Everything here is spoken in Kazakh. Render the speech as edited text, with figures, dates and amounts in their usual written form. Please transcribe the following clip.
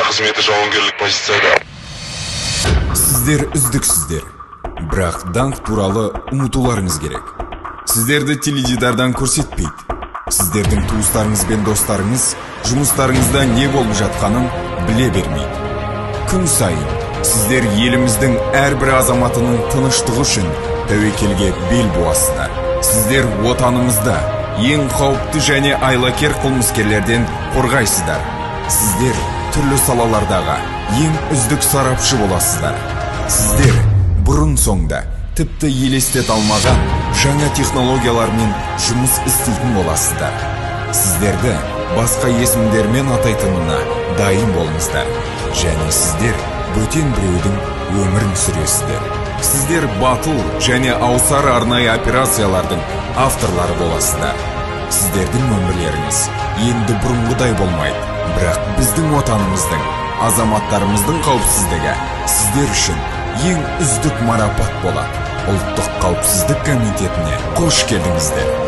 қызметі жауынгерлік позицияда. Сіздер үздіксіздер, бірақ даңқ туралы ұмытуларыңыз керек. Сіздерді теледидардан көрсетпейді. Сіздердің туыстарыңыз бен достарыңыз жұмыстарыңызда не болып жатқанын біле бермейді. Күн сайын сіздер еліміздің әрбір азаматының тыныштығы үшін тәуекелге бел буасыздар. Сіздер отанымызда ең қауіпті және айлакер қылмыскерлерден қорғайсыздар. Сіздер түрлі салалардағы ең үздік сарапшы боласыздар. Сіздер бұрын соңда тіпті елестете алмаған жаңа технологиялармен жұмыс істейтін боласыздар. Сіздерді басқа есімдермен атайтынына дайын болыңыздар. Және сіздер бөтен біреудің өмірін сүресіздер. Сіздер батыл және аусар арнайы операциялардың авторлары боласыздар. Сіздердің өмірлеріңіз енді бұрынғыдай болмайды. Бірақ біздің отанымыздың, азаматтарымыздың қауіпсіздігі сіздер үшін ең үздік марапат болады. Ұлттық қауіпсіздік комитетіне қош келдіңіздер.